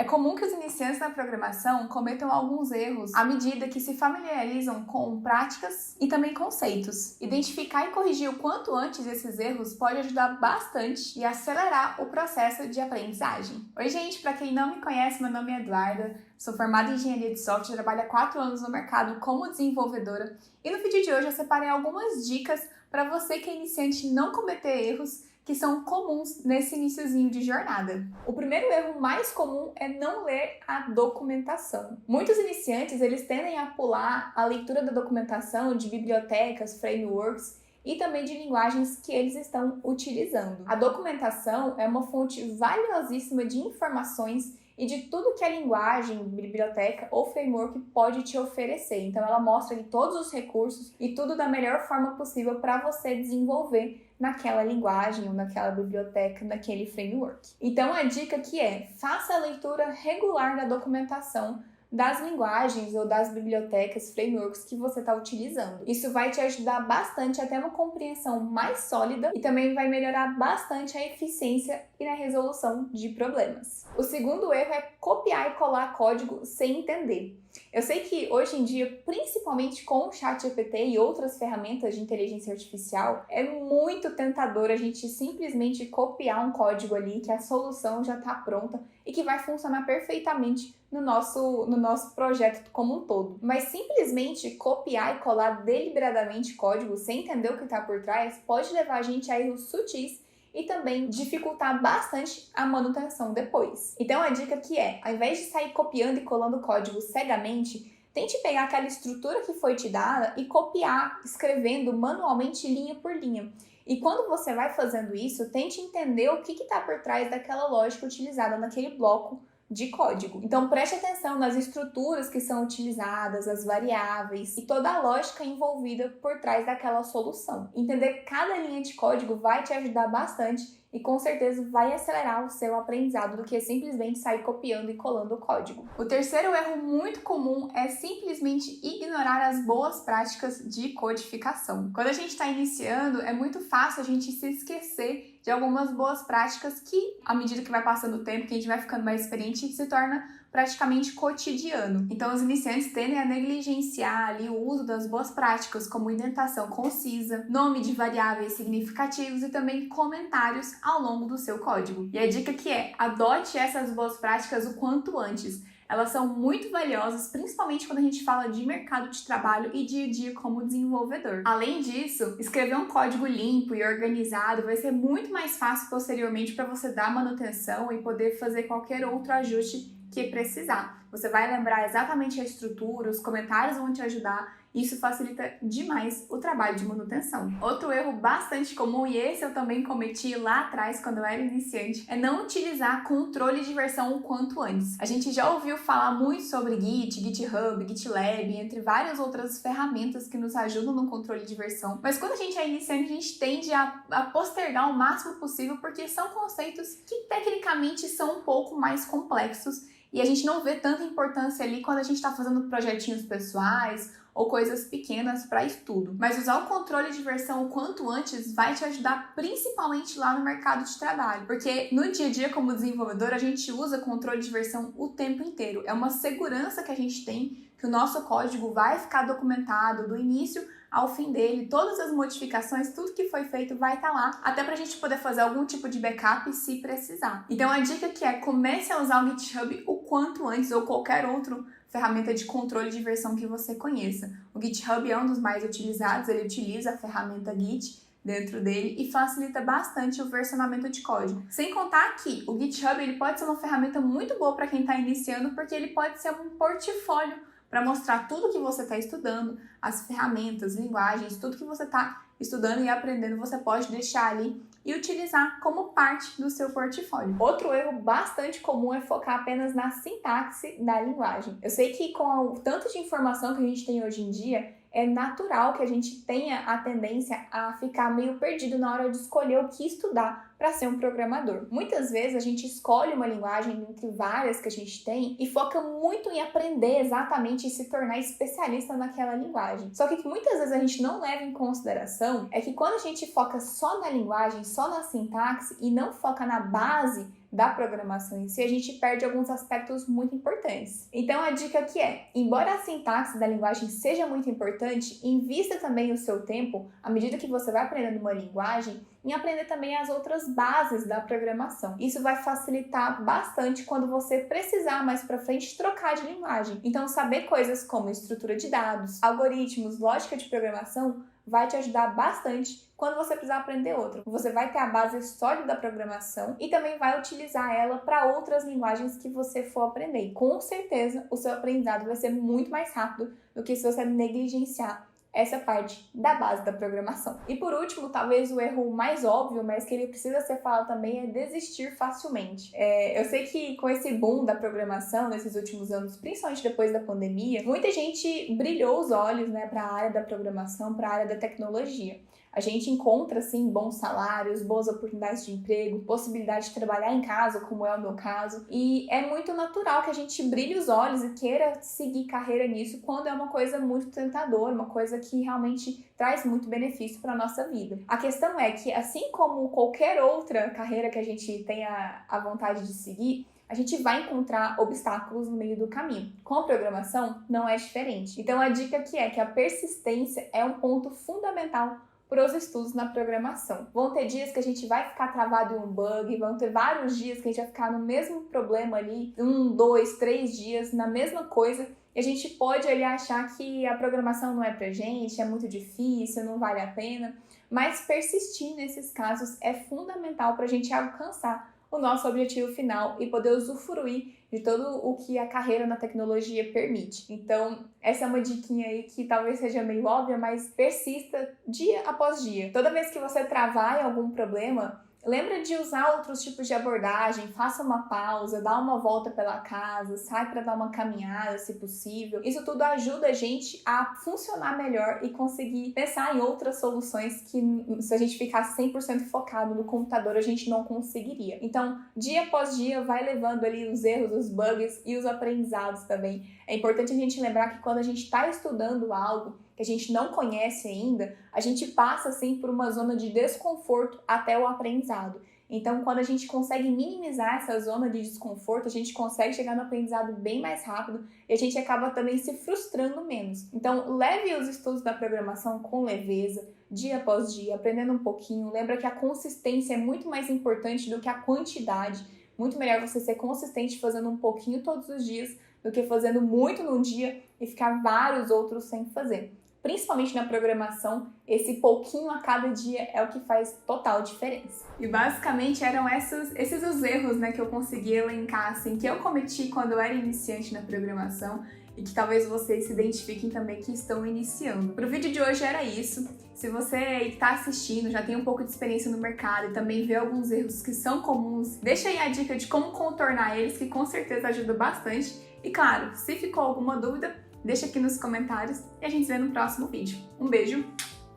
É comum que os iniciantes na programação cometam alguns erros à medida que se familiarizam com práticas e também conceitos. Identificar e corrigir o quanto antes esses erros pode ajudar bastante e acelerar o processo de aprendizagem. Oi, gente, para quem não me conhece, meu nome é Eduarda, sou formada em engenharia de software, trabalho há 4 anos no mercado como desenvolvedora e no vídeo de hoje eu separei algumas dicas para você que é iniciante não cometer erros que são comuns nesse iniciozinho de jornada. O primeiro erro mais comum é não ler a documentação. Muitos iniciantes, eles tendem a pular a leitura da documentação de bibliotecas, frameworks e também de linguagens que eles estão utilizando. A documentação é uma fonte valiosíssima de informações e de tudo que a linguagem, biblioteca ou framework pode te oferecer. Então ela mostra ali todos os recursos e tudo da melhor forma possível para você desenvolver naquela linguagem ou naquela biblioteca, naquele framework. Então a dica aqui é: faça a leitura regular da documentação das linguagens ou das bibliotecas, frameworks que você está utilizando. Isso vai te ajudar bastante a ter uma compreensão mais sólida e também vai melhorar bastante a eficiência e na resolução de problemas. O segundo erro é copiar e colar código sem entender. Eu sei que hoje em dia, principalmente com o ChatGPT e outras ferramentas de inteligência artificial, é muito tentador a gente simplesmente copiar um código ali que a solução já está pronta e que vai funcionar perfeitamente no nosso projeto como um todo. Mas simplesmente copiar e colar deliberadamente código sem entender o que está por trás pode levar a gente a erros sutis e também dificultar bastante a manutenção depois. Então a dica aqui é: ao invés de sair copiando e colando código cegamente, tente pegar aquela estrutura que foi te dada e copiar, escrevendo manualmente linha por linha. E quando você vai fazendo isso, tente entender o que está por trás daquela lógica utilizada naquele bloco de código. Então preste atenção nas estruturas que são utilizadas, as variáveis e toda a lógica envolvida por trás daquela solução. Entender cada linha de código vai te ajudar bastante e com certeza vai acelerar o seu aprendizado do que simplesmente sair copiando e colando o código. O terceiro erro muito comum é simplesmente ignorar as boas práticas de codificação. Quando a gente está iniciando, é muito fácil a gente se esquecer de algumas boas práticas que, à medida que vai passando o tempo, que a gente vai ficando mais experiente, se torna praticamente cotidiano. Então, os iniciantes tendem a negligenciar ali o uso das boas práticas, como indentação concisa, nome de variáveis significativos e também comentários ao longo do seu código. E a dica que é: adote essas boas práticas o quanto antes. Elas são muito valiosas, principalmente quando a gente fala de mercado de trabalho e dia a dia como desenvolvedor. Além disso, escrever um código limpo e organizado vai ser muito mais fácil posteriormente para você dar manutenção e poder fazer qualquer outro ajuste que precisar. Você vai lembrar exatamente a estrutura, os comentários vão te ajudar. Isso facilita demais o trabalho de manutenção. Outro erro bastante comum, e esse eu também cometi lá atrás quando eu era iniciante, é não utilizar controle de versão o quanto antes. A gente já ouviu falar muito sobre Git, GitHub, GitLab, entre várias outras ferramentas que nos ajudam no controle de versão. Mas quando a gente é iniciante, a gente tende a postergar o máximo possível porque são conceitos que tecnicamente são um pouco mais complexos e a gente não vê tanta importância ali quando a gente está fazendo projetinhos pessoais ou coisas pequenas para estudo. Mas usar o controle de versão o quanto antes vai te ajudar principalmente lá no mercado de trabalho, porque no dia a dia como desenvolvedor a gente usa controle de versão o tempo inteiro. É uma segurança que a gente tem que o nosso código vai ficar documentado do início ao fim dele, todas as modificações, tudo que foi feito vai estar lá, até para a gente poder fazer algum tipo de backup se precisar. Então a dica que é: comece a usar o GitHub o quanto antes ou qualquer outra ferramenta de controle de versão que você conheça. O GitHub é um dos mais utilizados, ele utiliza a ferramenta Git dentro dele e facilita bastante o versionamento de código. Sem contar que o GitHub ele pode ser uma ferramenta muito boa para quem está iniciando, porque ele pode ser um portfólio para mostrar tudo que você está estudando, as ferramentas, linguagens, tudo que você está estudando e aprendendo, você pode deixar ali e utilizar como parte do seu portfólio. Outro erro bastante comum é focar apenas na sintaxe da linguagem. Eu sei que com o tanto de informação que a gente tem hoje em dia, é natural que a gente tenha a tendência a ficar meio perdido na hora de escolher o que estudar para ser um programador. Muitas vezes a gente escolhe uma linguagem entre várias que a gente tem e foca muito em aprender exatamente e se tornar especialista naquela linguagem. Só que muitas vezes a gente não leva em consideração é que quando a gente foca só na linguagem, só na sintaxe e não foca na base da programação em si, a gente perde alguns aspectos muito importantes. Então a dica aqui é, embora a sintaxe da linguagem seja muito importante, invista também o seu tempo, à medida que você vai aprendendo uma linguagem, em aprender também as outras bases da programação. Isso vai facilitar bastante quando você precisar mais para frente trocar de linguagem. Então saber coisas como estrutura de dados, algoritmos, lógica de programação vai te ajudar bastante quando você precisar aprender outra. Você vai ter a base sólida da programação e também vai utilizar ela para outras linguagens que você for aprender. E com certeza o seu aprendizado vai ser muito mais rápido do que se você negligenciar essa parte da base da programação. E por último, talvez o erro mais óbvio, mas que ele precisa ser falado também, é desistir facilmente. Eu sei que com esse boom da programação nesses últimos anos, principalmente depois da pandemia, muita gente brilhou os olhos, né, para a área da programação, para a área da tecnologia. A gente encontra, sim, bons salários, boas oportunidades de emprego, possibilidade de trabalhar em casa, como é o meu caso. E é muito natural que a gente brilhe os olhos e queira seguir carreira nisso quando é uma coisa muito tentadora, uma coisa que realmente traz muito benefício para a nossa vida. A questão é que, assim como qualquer outra carreira que a gente tenha a vontade de seguir, a gente vai encontrar obstáculos no meio do caminho. Com a programação, não é diferente. Então, a dica aqui é que a persistência é um ponto fundamental para os estudos na programação. Vão ter dias que a gente vai ficar travado em um bug, vão ter vários dias que a gente vai ficar no mesmo problema ali, 1, 2, 3 dias na mesma coisa, e a gente pode ali achar que a programação não é pra gente, é muito difícil, não vale a pena, mas persistir nesses casos é fundamental para a gente alcançar o nosso objetivo final e poder usufruir de todo o que a carreira na tecnologia permite. Então, essa é uma diquinha aí que talvez seja meio óbvia, mas persista dia após dia. Toda vez que você travar em algum problema, lembra de usar outros tipos de abordagem, faça uma pausa, dá uma volta pela casa, sai para dar uma caminhada, se possível. Isso tudo ajuda a gente a funcionar melhor e conseguir pensar em outras soluções que, se a gente ficasse 100% focado no computador, a gente não conseguiria. Então, dia após dia, vai levando ali os erros, os bugs e os aprendizados também. É importante a gente lembrar que quando a gente está estudando algo que a gente não conhece ainda, a gente passa assim por uma zona de desconforto até o aprendizado. Então, quando a gente consegue minimizar essa zona de desconforto, a gente consegue chegar no aprendizado bem mais rápido e a gente acaba também se frustrando menos. Então, leve os estudos da programação com leveza, dia após dia, aprendendo um pouquinho. Lembra que a consistência é muito mais importante do que a quantidade. Muito melhor você ser consistente fazendo um pouquinho todos os dias do que fazendo muito num dia e ficar vários outros sem fazer. Principalmente na programação, esse pouquinho a cada dia é o que faz total diferença. E basicamente eram esses os erros, né, que eu consegui elencar, assim, que eu cometi quando eu era iniciante na programação e que talvez vocês se identifiquem também que estão iniciando. Pro vídeo de hoje era isso. Se você está assistindo, já tem um pouco de experiência no mercado e também vê alguns erros que são comuns, deixa aí a dica de como contornar eles, que com certeza ajuda bastante. E claro, se ficou alguma dúvida, deixa aqui nos comentários e a gente se vê no próximo vídeo. Um beijo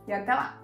e até lá!